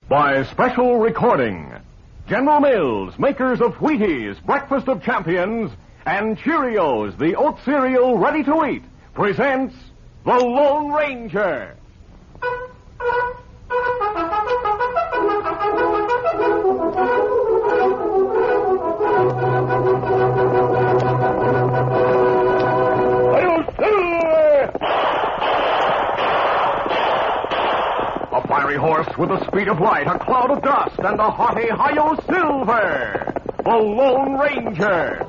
By special recording, General Mills, makers of Wheaties, Breakfast of Champions, and Cheerios, the oat cereal ready to eat, presents The Lone Ranger. A fiery horse with the speed of light, a cloud of dust, and a haughty Hi-Yo Silver, the Lone Ranger.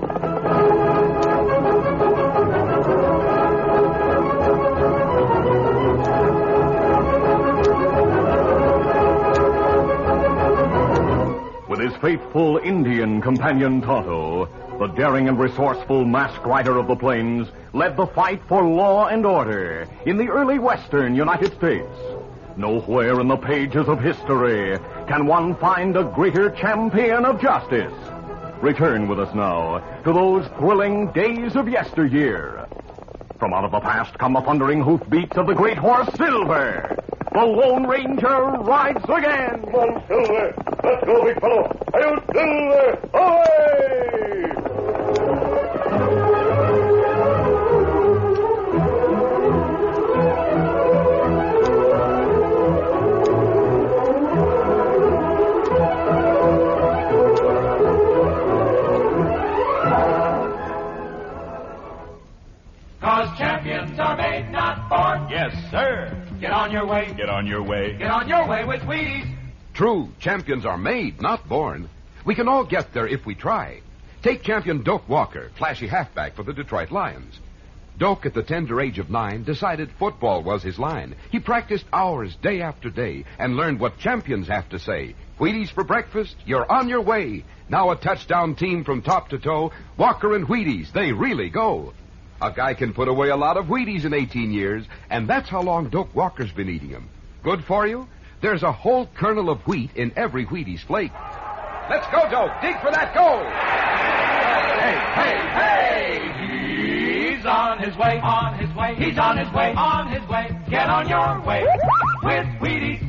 With his faithful Indian companion Tonto, the daring and resourceful masked rider of the plains led the fight for law and order in the early western United States. Nowhere in the pages of history can one find a greater champion of justice. Return with us now to those thrilling days of yesteryear. From out of the past come the thundering hoofbeats of the great horse Silver. The Lone Ranger rides again. Come on, Silver. Let's go, big fellow. Hi-yo, Silver. Away! Champions are made, not born. Yes, sir. Get on your way. Get on your way. Get on your way with Wheaties. True, champions are made, not born. We can all get there if we try. Take champion Doak Walker, flashy halfback for the Detroit Lions. Doak, at the tender age of 9, decided football was his line. He practiced hours, day after day, and learned what champions have to say. Wheaties for breakfast, you're on your way. Now a touchdown team from top to toe. Walker and Wheaties, they really go. A guy can put away a lot of Wheaties in 18 years, and that's how long Doak Walker's been eating them. Good for you? There's a whole kernel of wheat in every Wheaties flake. Let's go, Doak. Dig for that goal. Hey, he's on his way, on his way. He's on his way, on his way. Get on your way with Wheaties.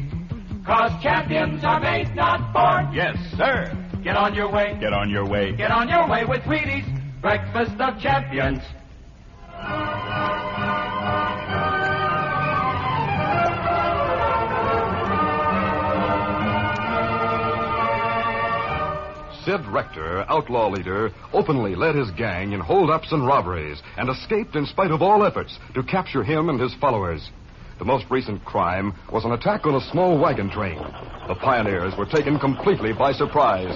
'Cause champions are made, not born. Yes, sir. Get on your way. Get on your way. Get on your way with Wheaties. Breakfast of Champions. Sid Rector, outlaw leader, openly led his gang in holdups and robberies and escaped in spite of all efforts to capture him and his followers. The most recent crime was an attack on a small wagon train. The pioneers were taken completely by surprise.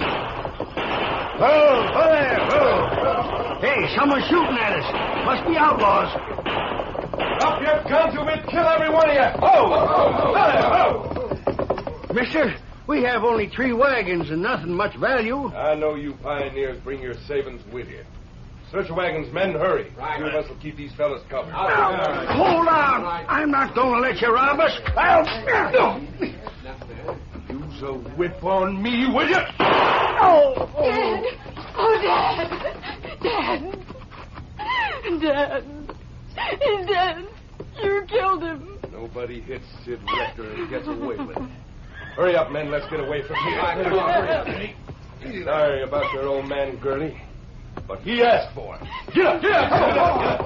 Oh, there! Oh. Hey, someone's shooting at us. Must be outlaws. Drop your guns or we'll kill every one of you. Mister, we have only 3 wagons and nothing much value. I know you pioneers bring your savings with you. Search the wagons, men, hurry. Right. 2 of us will keep these fellas covered. Hold on. I'm not going to let you rob us. Use a whip on me, will you? Oh. Dad! Oh, Dad! Dad! Dad! He's dead. You killed him. Nobody hits Sid Rector and gets away with it. Hurry up, men. Let's get away from here. Sorry about your old man, Gurley, but he asked for it. Get up! Get up! Get up! Get up!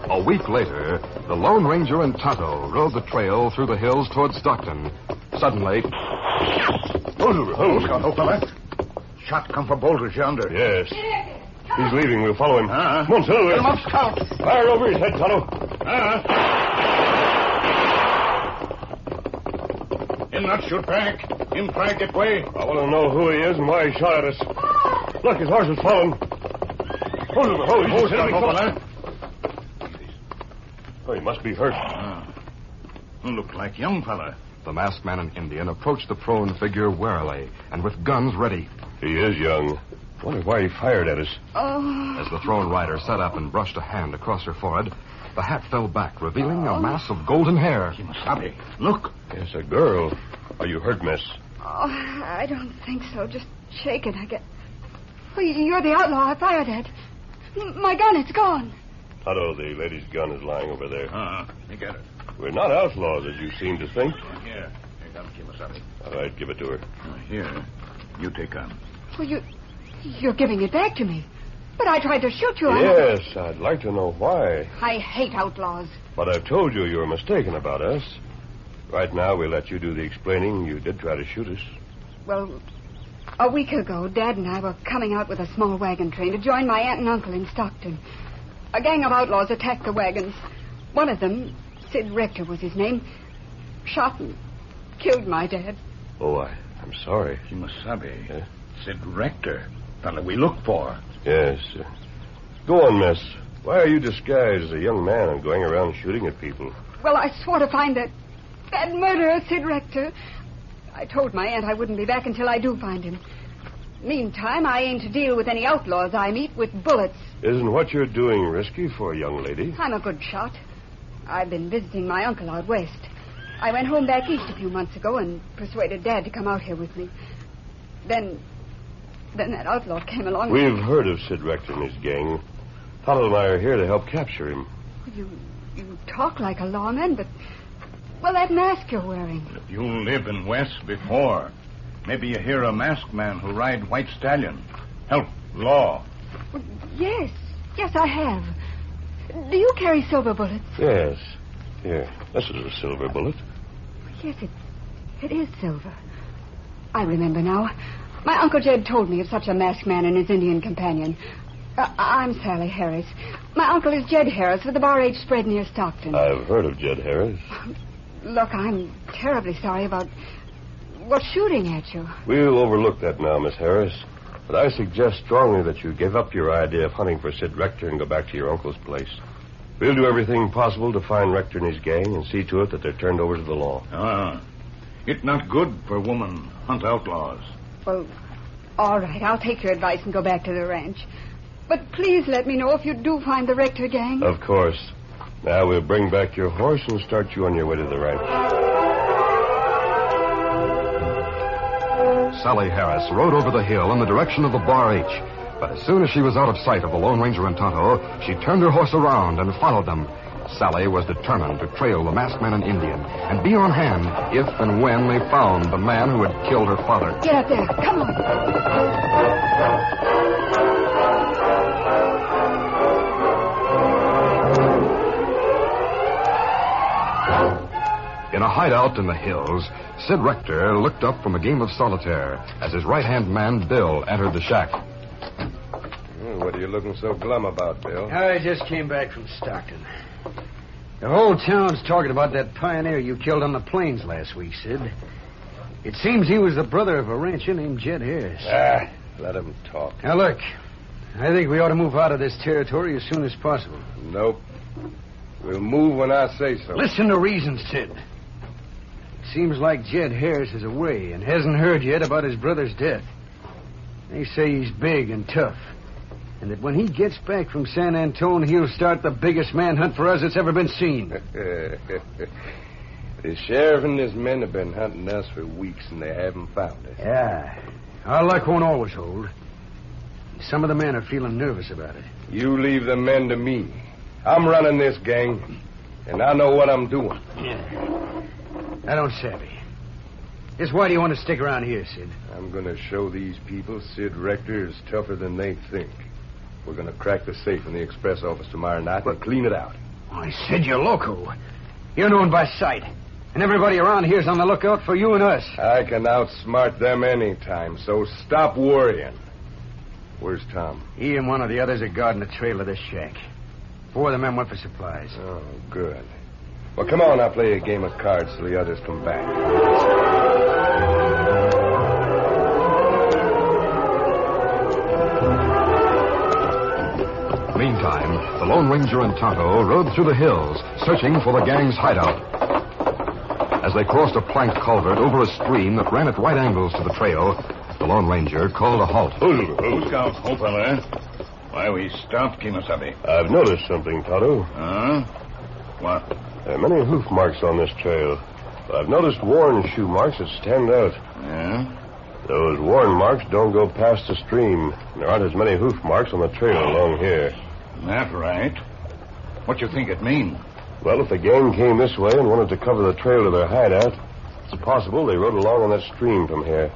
A week later, the Lone Ranger and Tonto rode the trail through the hills toward Stockton. Suddenly... Hold, fella. Shot come from Boulders yonder. Yes. He's leaving. We'll follow him. Come on, Silver. Get him up, Scout. Fire over his head, Tonto. Him not shoot back. Him try get way. I want to know who he is and why he shot at us. Look, his horse is falling. Hold, fella. Oh, he must be hurt. Look like young fella. The masked man and Indian approached the prone figure warily and with guns ready. He is young. Wonder why he fired at us. As the thrown rider sat up and brushed a hand across her forehead, the hat fell back, revealing a mass of golden hair. Kimasabi, look. Yes, a girl. Are you hurt, miss? Oh, I don't think so. Just shaken, I guess. Oh, you're the outlaw I fired at. My gun, it's gone. Tonto, the lady's gun is lying over there. You get it. We're not outlaws, as you seem to think. Here comes Kimasabi. All right, give it to her. Here, you take gun. Well, you're giving it back to me. But I tried to shoot you. Yes, I'd like to know why. I hate outlaws. But I've told you were mistaken about us. Right now, we'll let you do the explaining. You did try to shoot us. Well, a week ago, Dad and I were coming out with a small wagon train to join my aunt and uncle in Stockton. A gang of outlaws attacked the wagons. One of them, Sid Rector was his name, shot and killed my dad. Oh, I'm sorry. Kimasabi. Sid Rector. Fellow we look for. Yes. Go on, miss. Why are you disguised as a young man and going around shooting at people? Well, I swore to find that murderer, Sid Rector. I told my aunt I wouldn't be back until I do find him. Meantime, I aim to deal with any outlaws I meet with bullets. Isn't what you're doing risky for a young lady? I'm a good shot. I've been visiting my uncle out west. I went home back east a few months ago and persuaded Dad to come out here with me. Then that outlaw came along. We've heard of Sid Rector and his gang. Tonto and I are here to help capture him. You talk like a lawman, but... Well, that mask you're wearing. If you live in West before, maybe you hear a masked man who ride white stallion. Help, law. Well, yes, I have. Do you carry silver bullets? Yes. Here, this is a silver bullet. Yes, it is silver. I remember now. My Uncle Jed told me of such a masked man and his Indian companion. I'm Sally Harris. My uncle is Jed Harris with the Bar H spread near Stockton. I've heard of Jed Harris. Look, I'm terribly sorry about shooting at you. We'll overlook that now, Miss Harris. But I suggest strongly that you give up your idea of hunting for Sid Rector and go back to your uncle's place. We'll do everything possible to find Rector and his gang and see to it that they're turned over to the law. It's not good for women hunt outlaws. Well, all right. I'll take your advice and go back to the ranch. But please let me know if you do find the Rector gang. Of course. Now we'll bring back your horse and start you on your way to the ranch. Sally Harris rode over the hill in the direction of the Bar H. But as soon as she was out of sight of the Lone Ranger and Tonto, she turned her horse around and followed them. Sally was determined to trail the masked man and Indian and be on hand if and when they found the man who had killed her father. Get up there. Come on. In a hideout in the hills, Sid Rector looked up from a game of solitaire as his right-hand man, Bill, entered the shack. What are you looking so glum about, Bill? I just came back from Stockton. The whole town's talking about that pioneer you killed on the plains last week, Sid. It seems he was the brother of a rancher named Jed Harris. Let him talk. Now, look, I think we ought to move out of this territory as soon as possible. Nope. We'll move when I say so. Listen to reason, Sid. It seems like Jed Harris is away and hasn't heard yet about his brother's death. They say he's big and tough, and that when he gets back from San Antone, he'll start the biggest manhunt for us that's ever been seen. The sheriff and his men have been hunting us for weeks, and they haven't found us. Yeah. Our luck won't always hold. Some of the men are feeling nervous about it. You leave the men to me. I'm running this gang, and I know what I'm doing. Yeah. I don't savvy. Just why do you want to stick around here, Sid? I'm going to show these people Sid Rector is tougher than they think. We're going to crack the safe in the express office tomorrow night and clean it out. I said you're loco. You're known by sight. And everybody around here's on the lookout for you and us. I can outsmart them anytime, so stop worrying. Where's Tom? He and one of the others are guarding the trail of this shack. 4 of the men went for supplies. Oh, good. Well, come on, I'll play a game of cards till the others come back. Meantime, the Lone Ranger and Tonto rode through the hills, searching for the gang's hideout. As they crossed a planked culvert over a stream that ran at right angles to the trail, the Lone Ranger called a halt. Who's got hope, fella? Why, we stopped, Kimasabi. I've noticed something, Tonto. Huh? What? There are many hoof marks on this trail, but I've noticed worn shoe marks that stand out. Yeah? Those worn marks don't go past the stream. There aren't as many hoof marks on the trail along here. That's right. What you think it means? Well, if the gang came this way and wanted to cover the trail to their hideout, it's possible they rode along on that stream from here.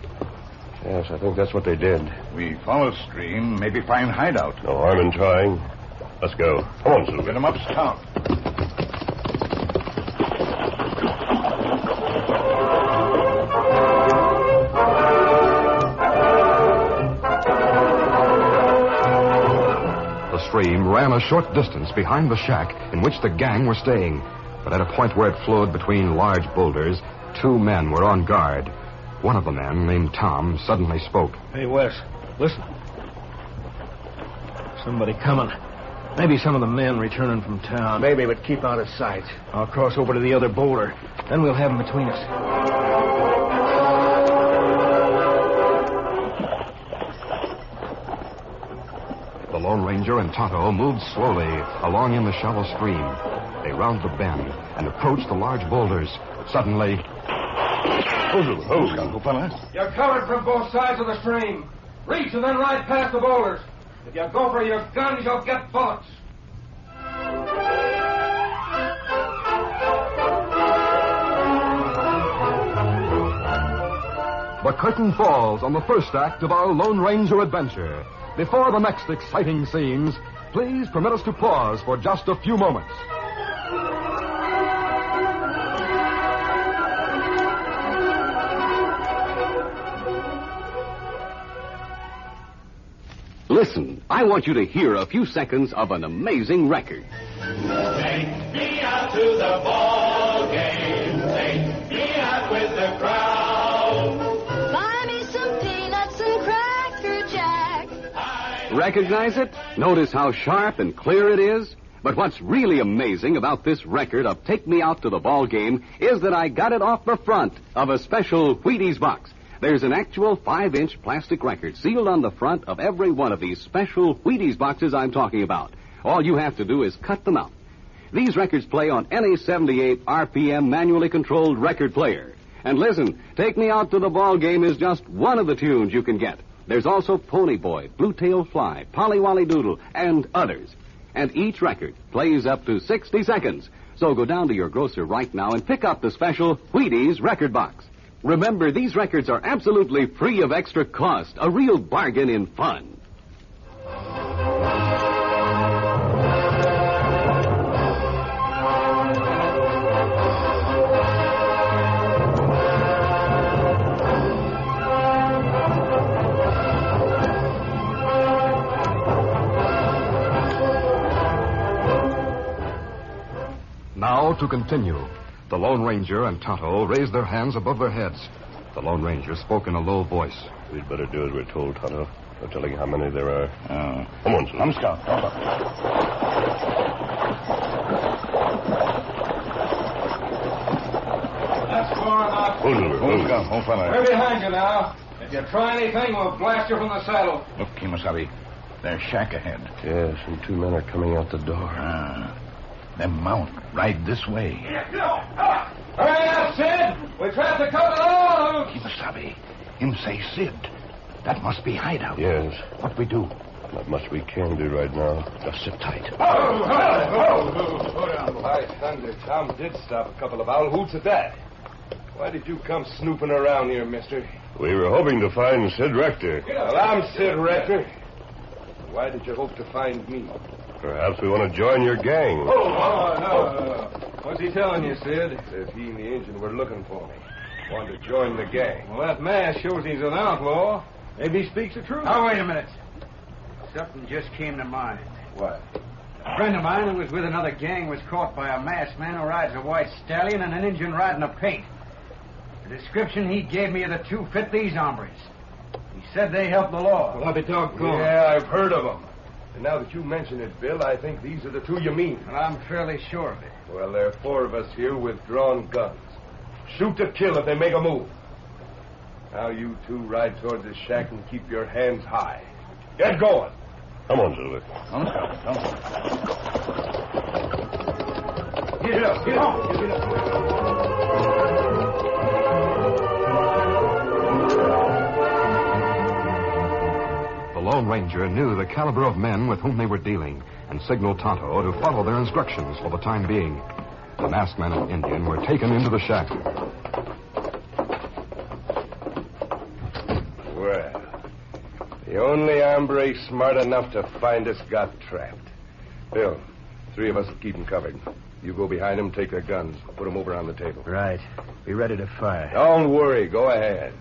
Yes, I think that's what they did. We follow stream, maybe find hideout. No harm in trying. Let's go. Come on, Silver. Get them up stout. The stream ran a short distance behind the shack in which the gang were staying. But at a point where it flowed between large boulders, 2 men were on guard. One of the men, named Tom, suddenly spoke. Hey, Wes, listen. Somebody coming. Maybe some of the men returning from town. Maybe, but keep out of sight. I'll cross over to the other boulder. Then we'll have them between us. The Lone Ranger and Tonto moved slowly along in the shallow stream. They rounded the bend and approached the large boulders. Suddenly... You're covered from both sides of the stream. Reach and then ride past the boulders. If you go for your guns, you'll get bullets. The curtain falls on the first act of our Lone Ranger adventure. Before the next exciting scenes, please permit us to pause for just a few moments. Listen, I want you to hear a few seconds of an amazing record. Take me out to the ball game. Take me out with the crowd. Buy me some peanuts and Cracker Jack. Recognize it? Notice how sharp and clear it is? But what's really amazing about this record of Take Me Out to the Ball Game is that I got it off the front of a special Wheaties box. There's an actual 5-inch plastic record sealed on the front of every one of these special Wheaties boxes I'm talking about. All you have to do is cut them out. These records play on any 78 RPM manually controlled record player. And listen, Take Me Out to the Ball Game is just one of the tunes you can get. There's also Pony Boy, Blue Tail Fly, Polly Wolly Doodle, and others. And each record plays up to 60 seconds. So go down to your grocer right now and pick up the special Wheaties record box. Remember, these records are absolutely free of extra cost, a real bargain in fun. Now to continue. The Lone Ranger and Tonto raised their hands above their heads. The Lone Ranger spoke in a low voice. We'd better do as we're told, Tonto. No telling how many there are. Come on, Slim. Scout. That's far enough. Hold, fella. We're behind you now. If you try anything, we'll blast you from the saddle. Look, Kimasabi. There's shack ahead. Yes, and 2 men are coming out the door. Them mount. Ride this way. Hurry up, Sid! We tried to cover all of them. Kimasabi. Him say Sid. That must be hideout. Yes. What we do? Not much we can do right now. Just sit tight. By thunder, Tom did stop a couple of owl hoots at that. Why did you come snooping around here, mister? We were hoping to find Sid Rector. Well, I'm Sid Rector. Why did you hope to find me? Perhaps we want to join your gang. No. What's he telling you, Sid? Says he and the engine were looking for me. Want to join the gang. Well, that mask shows he's an outlaw. Maybe he speaks the truth. Oh, wait a minute. Something just came to mind. What? A friend of mine who was with another gang was caught by a masked man who rides a white stallion and an Indian riding a paint. The description he gave me of the two fit these hombres. He said they help the law. Well, I'll be doggone. Yeah, I've heard of them. And now that you mention it, Bill, I think these are the two you mean. Well, I'm fairly sure of it. Well, there are 4 of us here with drawn guns. Shoot to kill if they make a move. Now you 2 ride towards the shack and keep your hands high. Get going. Come on, Silver. Come. Get it up. Get it up. Lone Ranger knew the caliber of men with whom they were dealing and signaled Tonto to follow their instructions for the time being. The masked man and Indian were taken into the shack. Well, the only hombre smart enough to find us got trapped. Bill, 3 of us will keep them covered. You go behind them, take their guns, put them over on the table. Right. Be ready to fire. Don't worry. Go ahead.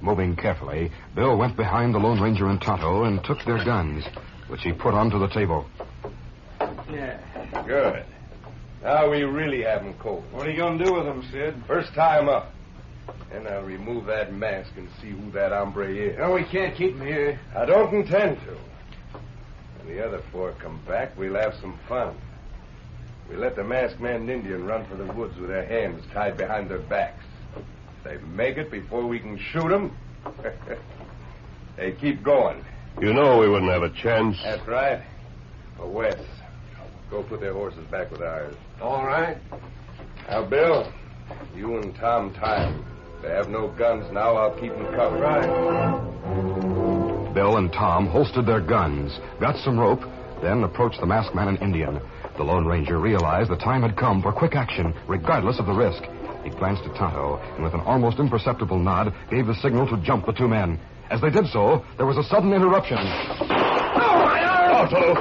Moving carefully, Bill went behind the Lone Ranger and Tonto and took their guns, which he put onto the table. Yeah. Good. Now we really have them cold. What are you going to do with them, Sid? First tie him up. Then I'll remove that mask and see who that hombre is. No, we can't keep him here. I don't intend to. When the other 4 come back, we'll have some fun. We let the masked man and Indian run for the woods with their hands tied behind their backs. If they make it before we can shoot them, they keep going. You know we wouldn't have a chance. That's right. Oh, Wes, go put their horses back with ours. All right. Now, Bill, you and Tom tie them. If they have no guns now, I'll keep them covered. Right. Bill and Tom holstered their guns, got some rope, then approached the masked man and Indian. The Lone Ranger realized the time had come for quick action, regardless of the risk. He glanced at Tonto, and with an almost imperceptible nod, gave the signal to jump the 2 men. As they did so, there was a sudden interruption. Tonto!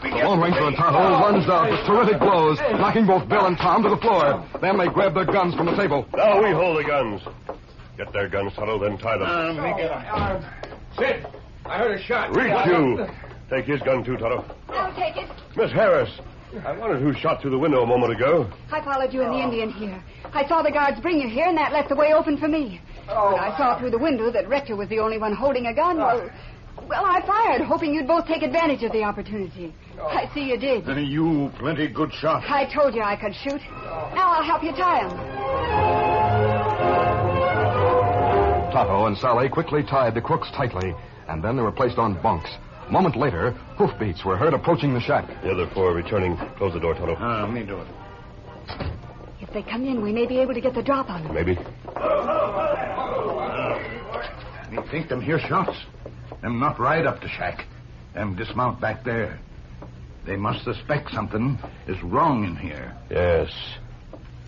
The Lone Ranger and Tonto lunged out with terrific blows, knocking both Bill and Tom to the floor. Then they grabbed their guns from the table. Now we hold the guns. Get their guns, Tonto, then tie them. Sid, I heard a shot. Reach you. Take his gun, too, Tonto. I'll take it. Miss Harris, I wondered who shot through the window a moment ago. I followed you and the Indian here. I saw the guards bring you here, and that left the way open for me. When I saw through the window that Rector was the only one holding a gun, well, I fired, hoping you'd both take advantage of the opportunity. I see you did. You plenty good shot. I told you I could shoot. Now I'll help you tie him. Tonto and Sally quickly tied the crooks tightly, and then they were placed on bunks. A moment later, hoofbeats were heard approaching the shack. The other 4 returning. Close the door, Tonto. Me do it. If they come in, we may be able to get the drop on them. Maybe. Me think them hear shots. Them not ride up the shack. Them dismount back there. They must suspect something is wrong in here. Yes.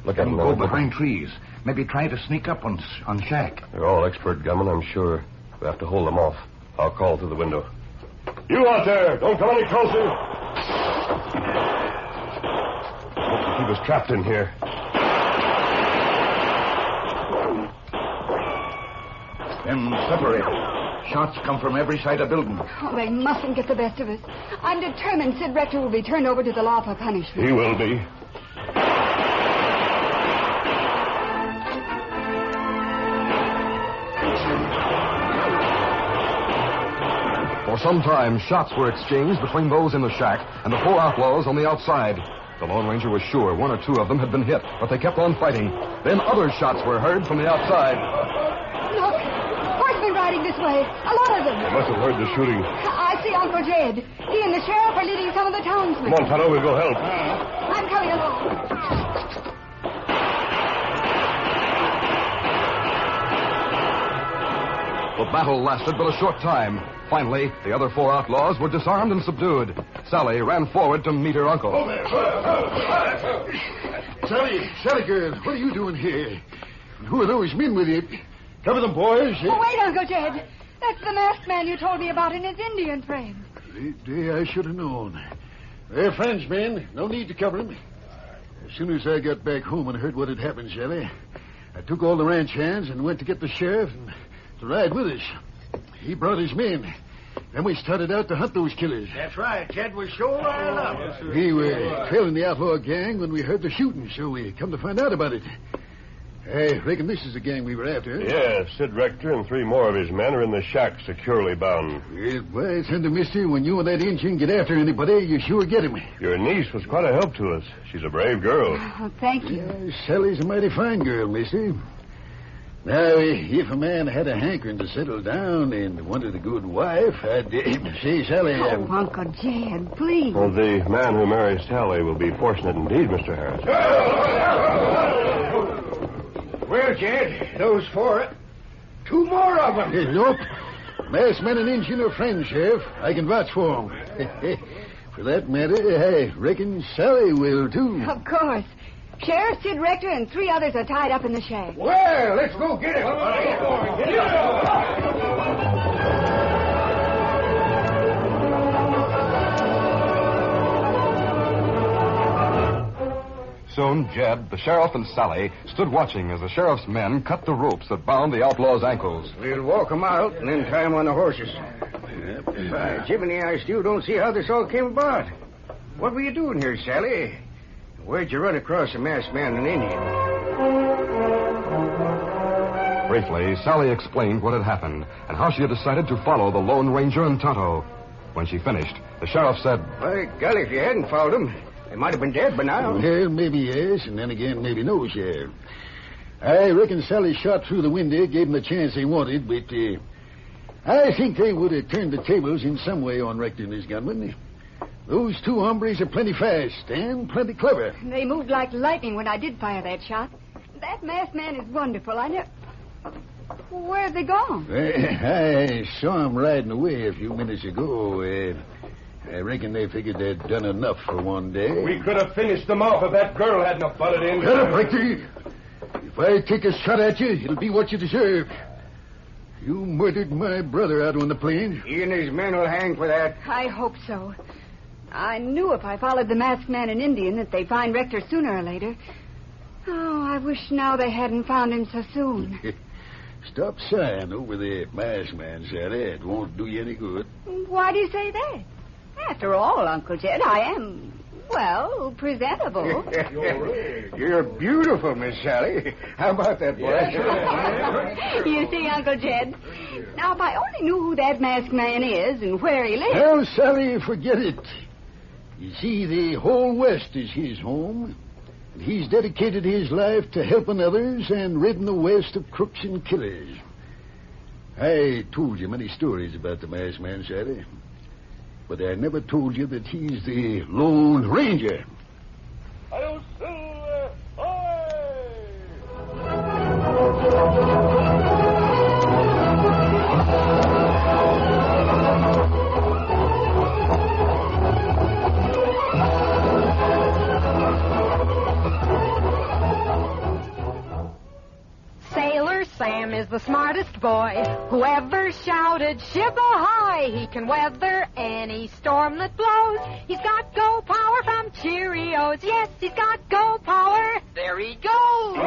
Look at them. Go behind trees. Maybe try to sneak up on shack. They're all expert gunmen, I'm sure. We have to hold them off. I'll call through the window. You out there! Don't come any closer! Hope to keep us trapped in here. Them separate. Shots come from every side of building. Oh, they mustn't get the best of us. I'm determined Sid Rector will be turned over to the law for punishment. He will be. For some time, shots were exchanged between those in the shack and the 4 outlaws on the outside. The Lone Ranger was sure 1 or 2 of them had been hit, but they kept on fighting. Then other shots were heard from the outside. Look, horsemen riding this way. A lot of them. They must have heard the shooting. I see Uncle Jed. He and the sheriff are leading some of the townsmen. Come on, Tonto, we'll go help. I'm coming along. The battle lasted but a short time. Finally, the other 4 outlaws were disarmed and subdued. Sally ran forward to meet her uncle. Sally girl, what are you doing here? Who are those men with you? Cover them, boys. Oh, wait, Uncle Jed. That's the masked man you told me about in his Indian frame. I should have known. They're friends, men. No need to cover them. As soon as I got back home and heard what had happened, Sally, I took all the ranch hands and went to get the sheriff and to ride with us. He brought his men. Then we started out to hunt those killers. That's right. Jed was sure riled up. We were trailing the outlaw gang when we heard the shooting, so we come to find out about it. I reckon this is the gang we were after. Yeah, Sid Rector and 3 more of his men are in the shack, securely bound. Well, boy, it's under mister. When you and that Injun get after anybody, you sure get him. Your niece was quite a help to us. She's a brave girl. Oh, thank you. Sally's a mighty fine girl, missy. Now, if a man had a hankering to settle down and wanted a good wife, I'd say, Sally... Oh, Uncle Jed, please. Well, the man who marries Sally will be fortunate indeed, Mr. Harris. Well, Jed, those 4... 2 more of them. Nope. Masked man and Indian are friends, Sheriff. I can vouch for 'em. For that matter, I reckon Sally will, too. Of course. Sheriff, Sid Rector, and 3 others are tied up in the shack. Well, let's go get him. Soon, Jed, the sheriff, and Sally stood watching as the sheriff's men cut the ropes that bound the outlaw's ankles. We'll walk 'em out and then tie 'em on the horses. Jiminy, I still don't see how this all came about. What were you doing here, Sally? Where'd you run across a masked man and Indian? Briefly, Sally explained what had happened and how she had decided to follow the Lone Ranger and Tonto. When she finished, the sheriff said, By golly, if you hadn't followed them, they might have been dead by now. Well, maybe yes, and then again, maybe no, Sheriff. I reckon Sally shot through the window, gave them the chance they wanted, but I think they would have turned the tables in some way on Rector and his gunmen. Those 2 hombres are plenty fast and plenty clever. They moved like lightning when I did fire that shot. That masked man is wonderful. I never... Where have they gone? I saw 'em riding away a few minutes ago. I reckon they figured they'd done enough for one day. We could have finished them off if that girl hadn't have butted in. Shut up, Rector. If I take a shot at you, it'll be what you deserve. You murdered my brother out on the plains. He and his men will hang for that. I hope so. I knew if I followed the masked man and Indian that they'd find Rector sooner or later. Oh, I wish now they hadn't found him so soon. Stop sighing over the masked man, Sally. It won't do you any good. Why do you say that? After all, Uncle Jed, I am, well, presentable. You're beautiful, Miss Sally. How about that, boy? You see, Uncle Jed, now if I only knew who that masked man is and where he lives... Well, Sally, forget it. You see, the whole West is his home. And he's dedicated his life to helping others and ridding the West of crooks and killers. I told you many stories about the masked man, Sally. But I never told you that he's the Lone Ranger. Sailor Sam is the smartest boy who ever shouted ship ahoy. He can weather any storm that blows. He's got go power from Cheerios. Yes, he's got go power. There he goes.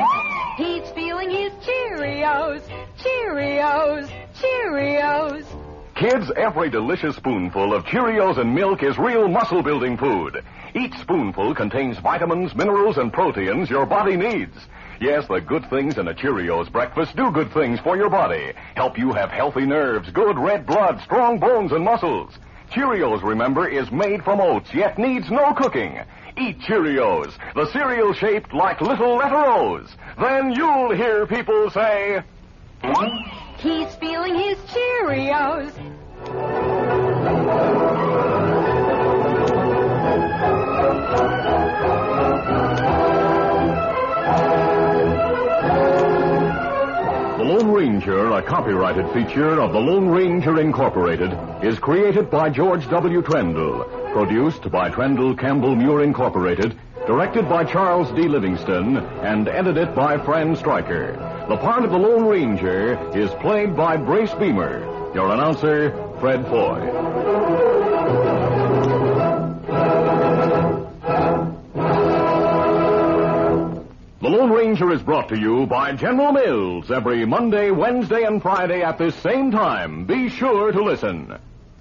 He's feeling his Cheerios. Cheerios. Cheerios. Kids, every delicious spoonful of Cheerios and milk is real muscle-building food. Each spoonful contains vitamins, minerals, and proteins your body needs. Yes, the good things in a Cheerios breakfast do good things for your body. Help you have healthy nerves, good red blood, strong bones, and muscles. Cheerios, remember, is made from oats, yet needs no cooking. Eat Cheerios, the cereal shaped like little letter O's. Then you'll hear people say... He's feeling his Cheerios. The Lone Ranger, a copyrighted feature of the Lone Ranger Incorporated, is created by George W. Trendle, produced by Trendle Campbell Muir Incorporated, directed by Charles D. Livingston, and edited by Fran Stryker. The part of the Lone Ranger is played by Brace Beamer. Your announcer, Fred Foy. The Lone Ranger is brought to you by General Mills every Monday, Wednesday, and Friday at this same time. Be sure to listen.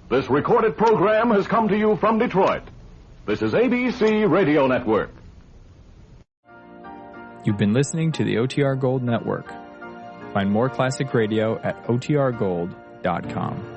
This recorded program has come to you from Detroit. This is ABC Radio Network. You've been listening to the OTR Gold Network. Find more classic radio at otrgold.com.